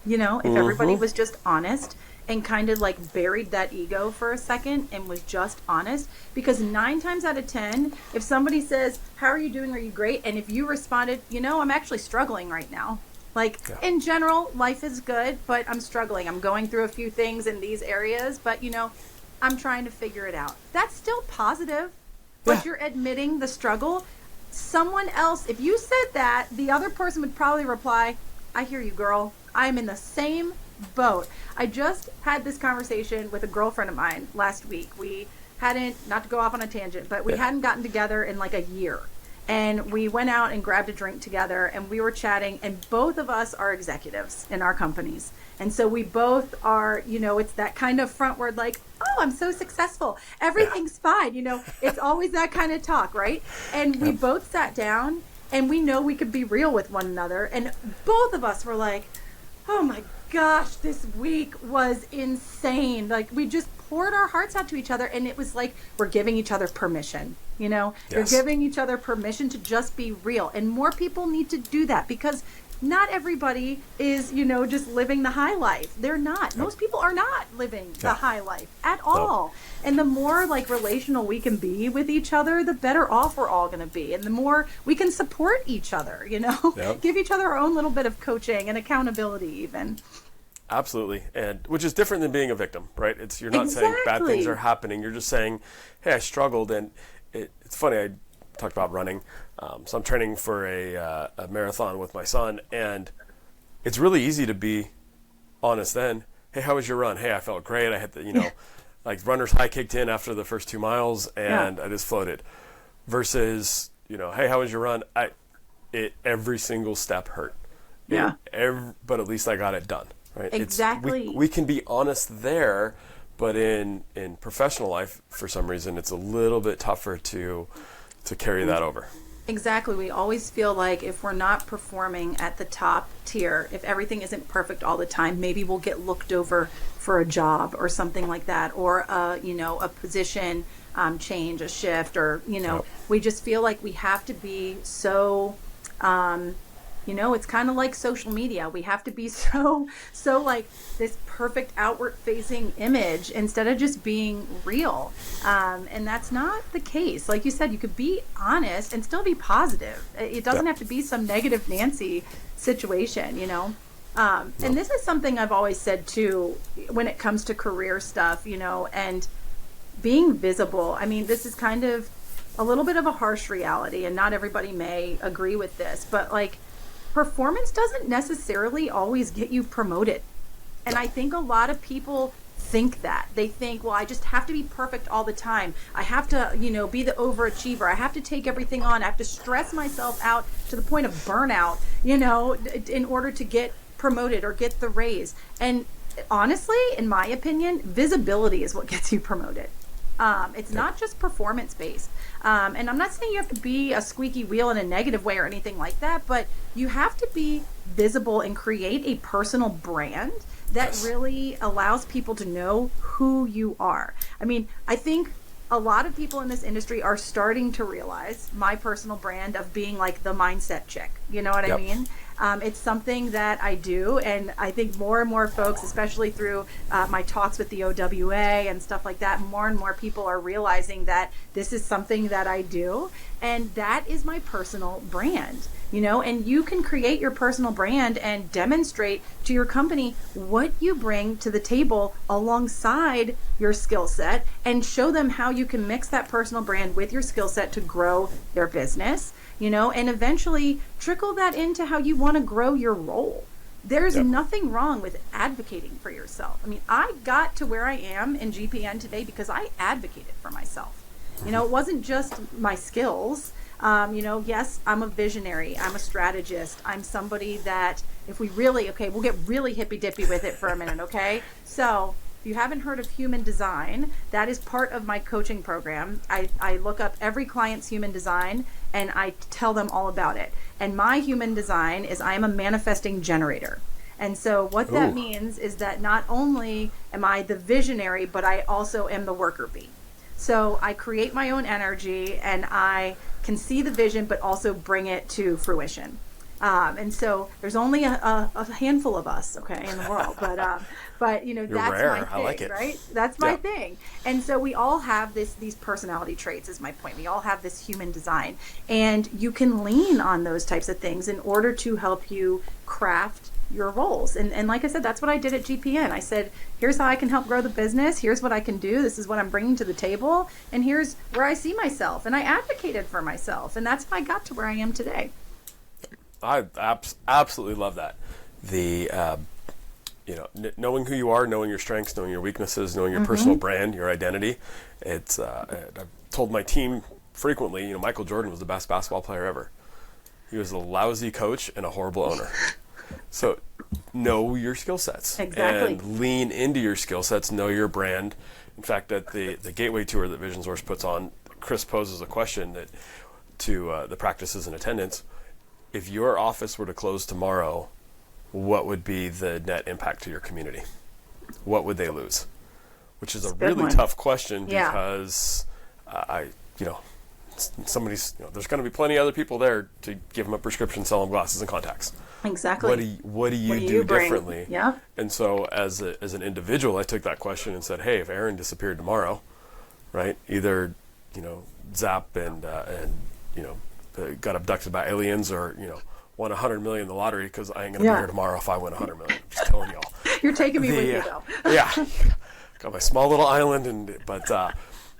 If everybody was just honest and kind of like buried that ego for a second and was just honest. Because 9 times out of 10, if somebody says, "How are you doing? Are you great?" And if you responded, "I'm actually struggling right now." In general, life is good, but I'm struggling. I'm going through a few things in these areas, but I'm trying to figure it out. That's still positive, but you're admitting the struggle. Someone else, if you said that, the other person would probably reply, "I hear you, girl. I'm in the same boat." I just had this conversation with a girlfriend of mine last week. We hadn't, not to go off on a tangent, but we hadn't gotten together in like a year. And we went out and grabbed a drink together and we were chatting, and both of us are executives in our companies. And so we both are, it's that kind of front word like, "Oh, I'm so successful. Everything's fine." It's always that kind of talk, right? And we both sat down and we know we could be real with one another. And both of us were like, "Oh my gosh, this week was insane." Like we just poured our hearts out to each other, and it was like we're giving each other permission. You're giving each other permission to just be real. And more people need to do that because not everybody is, just living the high life. They're not. Most people are not living the high life at all. And the more like relational we can be with each other, the better off we're all going to be. And the more we can support each other, give each other our own little bit of coaching and accountability even. Absolutely. And which is different than being a victim, right? You're not saying bad things are happening. You're just saying, "Hey, I struggled." And it's funny. I talked about running. So I'm training for a marathon with my son, and it's really easy to be honest then. "Hey, how was your run?" "Hey, I felt great. I had the, like runner's high kicked in after the first 2 miles and I just floated." Versus, "Hey, how was your run?" Every single step hurt. Yeah. But at least I got it done. Right? Exactly. We can be honest there, but in professional life, for some reason, it's a little bit tougher to carry that over. Exactly. We always feel like if we're not performing at the top tier, if everything isn't perfect all the time, maybe we'll get looked over for a job or something like that, or a position change, a shift, or we just feel like we have to be so. It's kind of like social media. We have to be so like this perfect outward facing image instead of just being real. And that's not the case. Like you said, you could be honest and still be positive. It doesn't have to be some negative Nancy situation, And this is something I've always said too, when it comes to career stuff, and being visible. I mean, this is kind of a little bit of a harsh reality, and not everybody may agree with this, but like, performance doesn't necessarily always get you promoted. And I think a lot of people think that. They think, well, I just have to be perfect all the time. I have to, be the overachiever. I have to take everything on. I have to stress myself out to the point of burnout, in order to get promoted or get the raise. And honestly, in my opinion, visibility is what gets you promoted. It's not just performance based. And I'm not saying you have to be a squeaky wheel in a negative way or anything like that, but you have to be visible and create a personal brand that really allows people to know who you are. I mean, I think a lot of people in this industry are starting to realize my personal brand of being like the mindset chick, You know what I Yep. mean? It's something that I do, and I think more and more folks, especially through my talks with the OWA and stuff like that, more and more people are realizing that this is something that I do, and that is my personal brand. And you can create your personal brand and demonstrate to your company what you bring to the table alongside your skill set, and show them how you can mix that personal brand with your skill set to grow their business, and eventually trickle that into how you want to grow your role. There's Yep. nothing wrong with advocating for yourself. I mean, I got to where I am in GPN today because I advocated for myself. It wasn't just my skills. Yes, I'm a visionary. I'm a strategist. I'm somebody that if we really, we'll get really hippy dippy with it for a minute. Okay. So if you haven't heard of human design, that is part of my coaching program. I look up every client's human design and I tell them all about it. And my human design is I am a manifesting generator. And so what that means is that not only am I the visionary, but I also am the worker bee. So I create my own energy and I can see the vision, but also bring it to fruition. And so there's only a handful of us, in the world, but that's rare. my thing, I like it. right? That's my thing. And so we all have these personality traits is my point. We all have this human design, and you can lean on those types of things in order to help you craft your roles. And like I said, that's what I did at GPN. I said, here's how I can help grow the business. Here's what I can do. This is what I'm bringing to the table. And here's where I see myself. And I advocated for myself. And that's how I got to where I am today. I absolutely love that. The knowing who you are, knowing your strengths, knowing your weaknesses, knowing your personal brand, your identity. It's I've told my team frequently, Michael Jordan was the best basketball player ever. He was a lousy coach and a horrible owner. So know your skill sets. Exactly. And lean into your skill sets, know your brand. In fact, at the Gateway Tour that Vision Source puts on, Chris poses a question to the practices in attendance. If your office were to close tomorrow, what would be the net impact to your community? What would they lose? Which is a really tough question because somebody's there's going to be plenty of other people there to give them a prescription, sell them glasses and contacts. Exactly. What do you do differently? Yeah. And so as an individual, I took that question and said, hey, if Aaron disappeared tomorrow, right? Either Zap and got abducted by aliens, or won 100 million in the lottery, because I ain't gonna be here tomorrow if I win 100 million. I'm just telling y'all. You're taking me with you though. Yeah. Got my small little island, but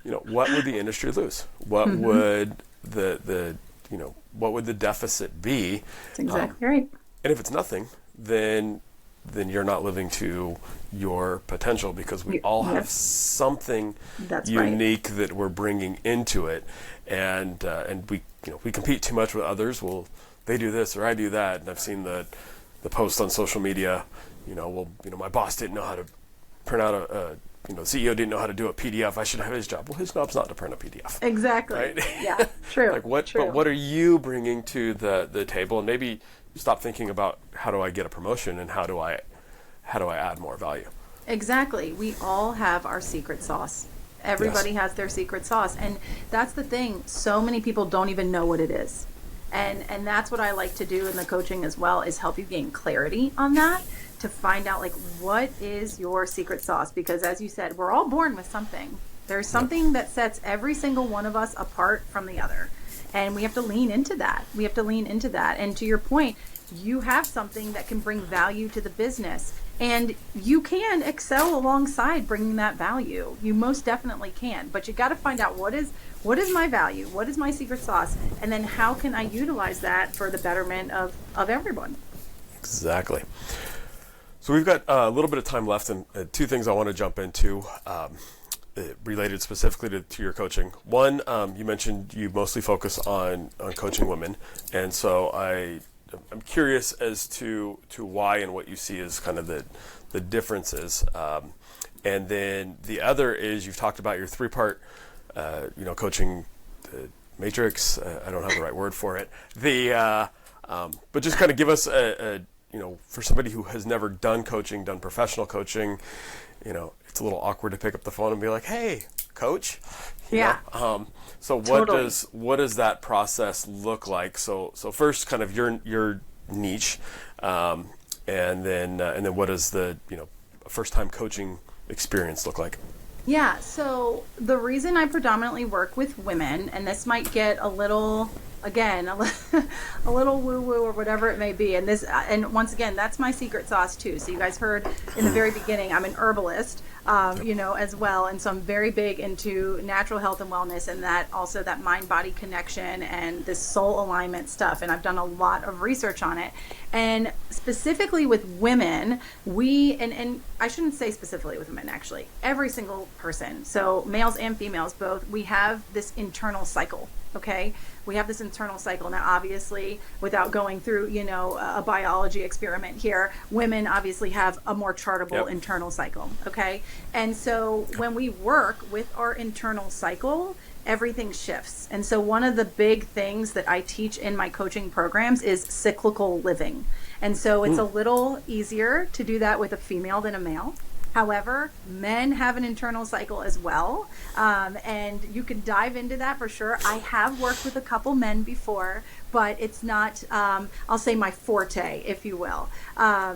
what would the industry lose? What would what would the deficit be? That's exactly right. And if it's nothing, then you're not living to your potential, because we all have something unique that we're bringing into it, and we compete too much with others. Well, they do this or I do that, and I've seen the posts on social media. My boss didn't know how to print out a CEO didn't know how to do a PDF. I should have his job. Well, his job's not to print a PDF. Exactly. Right? Yeah. True. But what are you bringing to the table? And maybe stop thinking about how do I get a promotion and how do I add more value. Exactly. We all have our secret sauce. Everybody has their secret sauce, and that's the thing. So many people don't even know what it is, and that's what I like to do in the coaching as well, is help you gain clarity on that, to find out what is your secret sauce. Because as you said, we're all born with something. There's something that sets every single one of us apart from the other. And we have to lean into that. And to your point, you have something that can bring value to the business. And you can excel alongside bringing that value. You most definitely can. But you got to find out what is my value? What is my secret sauce? And then how can I utilize that for the betterment of everyone? Exactly. So we've got a little bit of time left, and two things I want to jump into related specifically to your coaching. One, you mentioned you mostly focus on coaching women, and so I'm curious as to why and what you see as kind of the differences. And then the other is you've talked about your three-part, coaching matrix. I don't have the right word for it. But just kind of give us for somebody who has never done coaching, done professional coaching, it's a little awkward to pick up the phone and be like, hey, coach. Yeah. So Totally. what does that process look like? So first, kind of your niche, and then what does the first time coaching experience look like? Yeah, so the reason I predominantly work with women, and this might get a little, again, a little woo-woo or whatever it may be, and once again, that's my secret sauce too. So you guys heard in the very beginning, I'm an herbalist, as well, and so I'm very big into natural health and wellness, and that mind-body connection and this soul alignment stuff, and I've done a lot of research on it. And specifically with women, and I shouldn't say specifically with women, actually, every single person, so males and females both, we have this internal cycle, okay? We have this internal cycle. Now, obviously, without going through, a biology experiment here, women obviously have a more chartable internal cycle, okay? And so when we work with our internal cycle, everything shifts. And so one of the big things that I teach in my coaching programs is cyclical living. And so it's a little easier to do that with a female than a male. However, men have an internal cycle as well. And you can dive into that for sure. I have worked with a couple men before, but it's not, I'll say, my forte, if you will.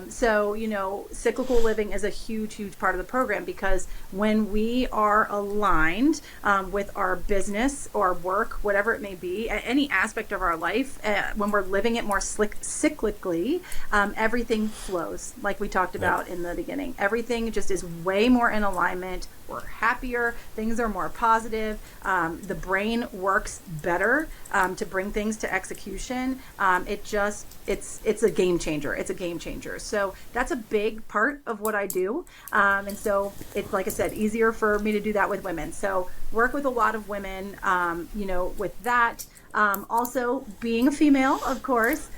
So, cyclical living is a huge, huge part of the program, because when we are aligned with our business or work, whatever it may be, any aspect of our life, when we're living it more cyclically, everything flows, like we talked about in the beginning. Everything just is way more in alignment. We're happier. Things are more positive. The brain works better to bring things to execution. It's a game changer. It's a game changer. So that's a big part of what I do. And so it's, like I said, easier for me to do that with women. So work with a lot of women, with that. Also being a female, of course,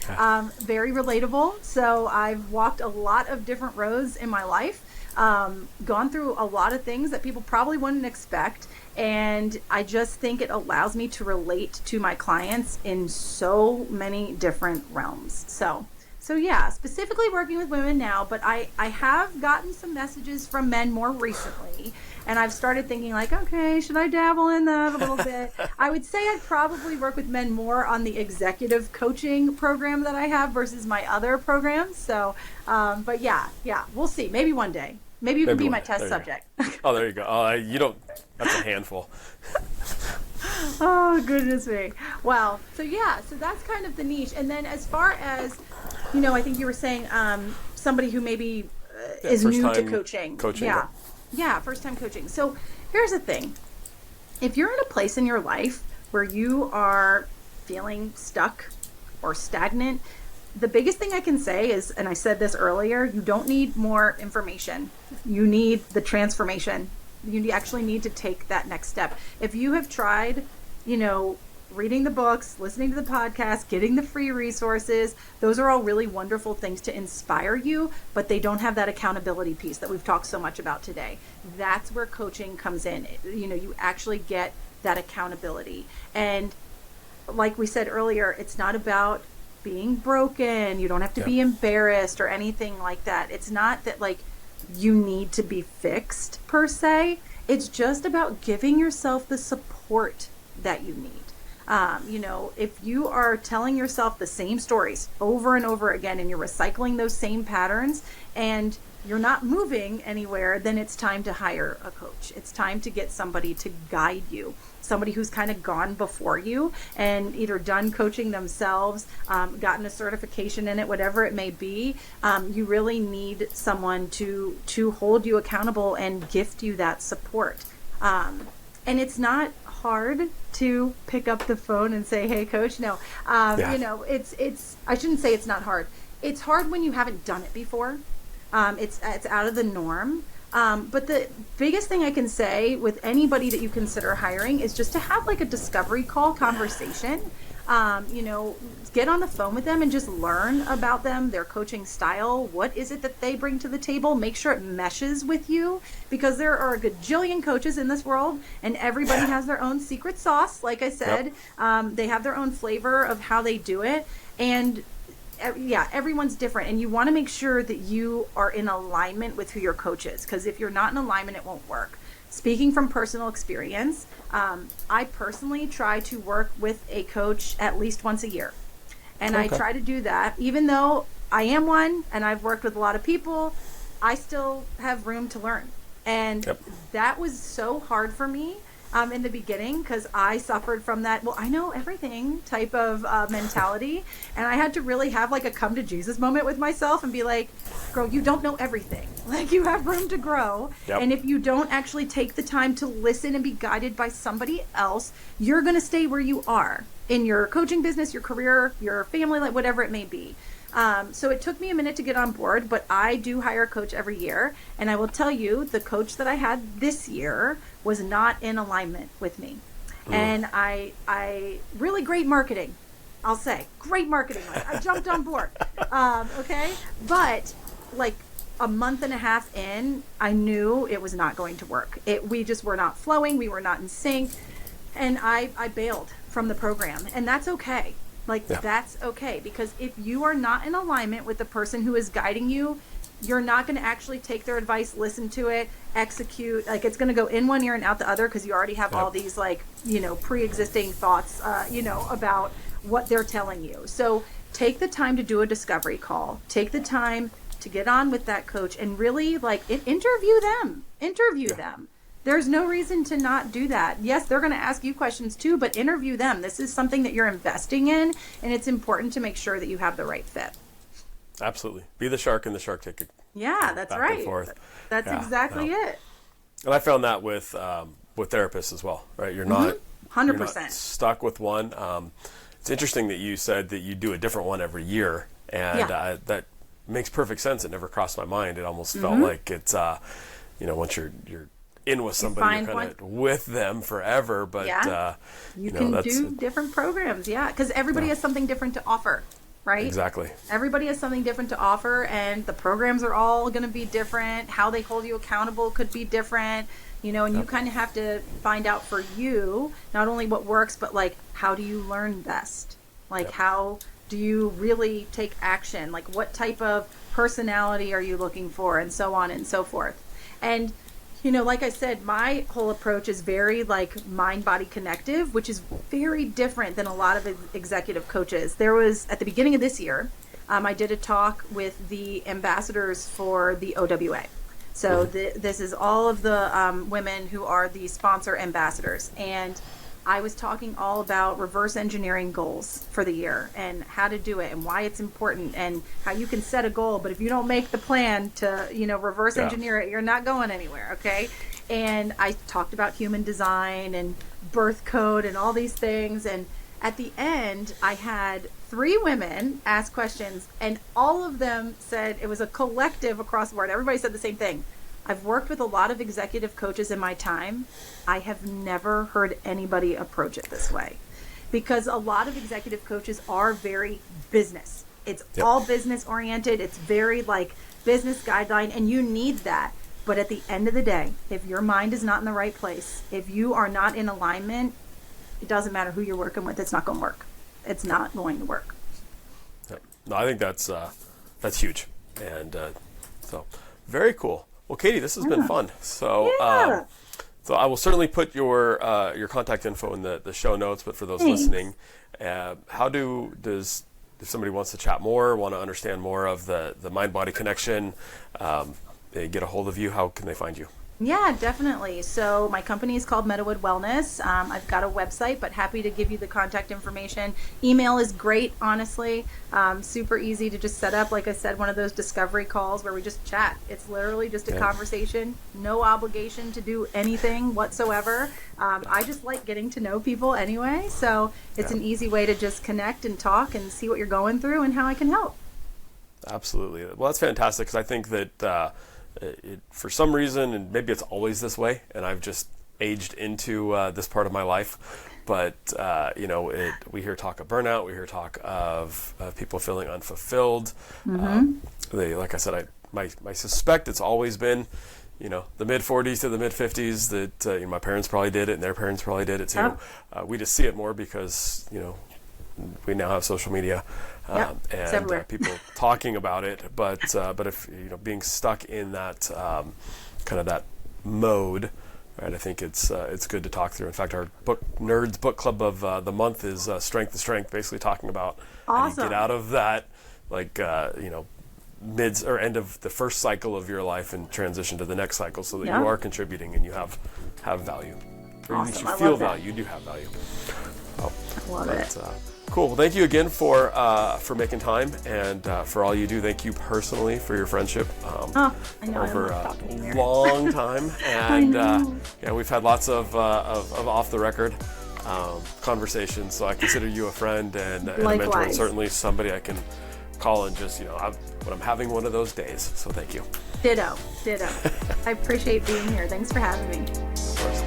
very relatable. So I've walked a lot of different roads in my life. Gone through a lot of things that people probably wouldn't expect, and I just think it allows me to relate to my clients in so many different realms. So yeah, specifically working with women now, but I have gotten some messages from men more recently, and I've started thinking like, okay, should I dabble in that a little bit? I would say I'd probably work with men more on the executive coaching program that I have versus my other programs. So, but yeah, we'll see. Maybe one day. Maybe you can be my test subject. Oh, there you go. That's a handful. Oh, goodness me. Wow. So that's kind of the niche. And then as far as, I think you were saying somebody who maybe is new to coaching. Yeah, first time coaching. So here's the thing. If you're in a place in your life where you are feeling stuck or stagnant, the biggest thing I can say is, and I said this earlier, you don't need more information. You need the transformation. You actually need to take that next step. If you have tried, reading the books, listening to the podcast, getting the free resources, those are all really wonderful things to inspire you, but they don't have that accountability piece that we've talked so much about today. That's where coaching comes in. You actually get that accountability. And like we said earlier, it's not about being broken. You don't have to be embarrassed or anything like that. It's not that like you need to be fixed per se. It's just about giving yourself the support that you need. If you are telling yourself the same stories over and over again and you're recycling those same patterns and you're not moving anywhere, then it's time to hire a coach. It's time to get somebody to guide you, somebody who's kind of gone before you and either done coaching themselves, gotten a certification in it, whatever it may be. You really need someone to hold you accountable and gift you that support. And it's not hard to pick up the phone and say, hey, coach. No, it's I shouldn't say it's not hard. It's hard when you haven't done it before. It's out of the norm. But the biggest thing I can say with anybody that you consider hiring is just to have like a discovery call conversation. Get on the phone with them and just learn about them, their coaching style. What is it that they bring to the table? Make sure it meshes with you, because there are a gajillion coaches in this world and everybody has their own secret sauce. Like I said, they have their own flavor of how they do it. And everyone's different, and you want to make sure that you are in alignment with who your coach is, because if you're not in alignment, it won't work. speaking from personal experience, I personally try to work with a coach at least once a year. And I try to do that, even though I am one and I've worked with a lot of people, I still have room to learn. And that was so hard for me in the beginning, because I suffered from that, well, I know everything type of mentality. And I had to really have like a come to Jesus moment with myself and be like, girl, you don't know everything. Like, you have room to grow. And if you don't actually take the time to listen and be guided by somebody else, you're going to stay where you are in your coaching business, your career, your family, like whatever it may be. So it took me a minute to get on board, but I do hire a coach every year. And I will tell you, the coach that I had this year was not in alignment with me. And I really great marketing, I'll say. Great marketing. Like, I jumped on board. Okay. But like a month and a half in, I knew it was not going to work. We just were not flowing. We were not in sync. And I bailed from the program. And that's okay. Like, that's okay, because if you are not in alignment with the person who is guiding you, you're not going to actually take their advice, listen to it, execute. Like, it's going to go in one ear and out the other, because you already have all these, like, pre-existing thoughts, about what they're telling you. So take the time to do a discovery call. Take the time to get on with that coach and really, like, interview them. Them. There's no reason to not do that. Yes, they're going to ask you questions too, but interview them. This is something that you're investing in, and it's important to make sure that you have the right fit. Absolutely. Be the shark in the Shark Tank. Yeah, that's back right. and forth. That's exactly it. And I found that with therapists as well, right? You're not 100%. You're not stuck with one. It's interesting that you said that you do a different one every year, and that makes perfect sense. It never crossed my mind. It almost felt like it's, once you're in with somebody, you're kind of with them forever. But you can do different programs, because everybody has something different to offer, right? Exactly. Everybody has something different to offer, and the programs are all going to be different. How they hold you accountable could be different, and you kind of have to find out for you not only what works, but like, how do you learn best? Like, how do you really take action? Like, what type of personality are you looking for, and so on and so forth. And like I said, my whole approach is very like mind-body connective, which is very different than a lot of executive coaches. There was, at the beginning of this year, I did a talk with the ambassadors for the OWA. So this is all of the women who are the sponsor ambassadors. And I was talking all about reverse engineering goals for the year and how to do it and why it's important and how you can set a goal, but if you don't make the plan to, reverse engineer it, you're not going anywhere, okay? And I talked about human design and birth code and all these things. And at the end, I had 3 women ask questions, and all of them said, it was a collective across the board. Everybody said the same thing. I've worked with a lot of executive coaches in my time. I have never heard anybody approach it this way, because a lot of executive coaches are very business. It's all business oriented. It's very like business guideline, and you need that. But at the end of the day, if your mind is not in the right place, if you are not in alignment, it doesn't matter who you're working with. It's not going to work. It's not going to work. No, I think that's huge. And so very cool. Well, Katie, this has been fun. So, so I will certainly put your contact info in the show notes. But for those listening, if somebody wants to chat more, want to understand more of the mind-body connection, they get a hold of you, how can they find you? Yeah, definitely. So my company is called Meadowood Wellness. I've got a website, but happy to give you the contact information. Email is great, honestly. Super easy to just set up, like I said, one of those discovery calls where we just chat. It's literally just a conversation, no obligation to do anything whatsoever. I just like getting to know people anyway, so it's an easy way to just connect and talk and see what you're going through and how I can help. Absolutely. Well, that's fantastic, because I think that for some reason, and maybe it's always this way, and I've just aged into this part of my life, but we hear talk of burnout, we hear talk of people feeling unfulfilled. Like I said, I suspect it's always been the mid-40s to the mid-50s that my parents probably did it, and their parents probably did it too. We just see it more because we now have social media and people talking about it, but if being stuck in that kind of that mode, right? I think it's good to talk through. In fact, our Nerds book club of the month is Strength to Strength, basically talking about how you get out of that, like mid or end of the first cycle of your life and transition to the next cycle, so that you are contributing and you have value. Or at least you feel value. You do have value. I love it. Cool. Well, thank you again for making time, and for all you do. Thank you personally for your friendship I know, over I love talking to you, a Mary. long time. And we've had lots of off the record conversations. So I consider you a friend and a mentor, and certainly somebody I can call and just when I'm having one of those days. So thank you. Ditto. I appreciate being here. Thanks for having me. Of course.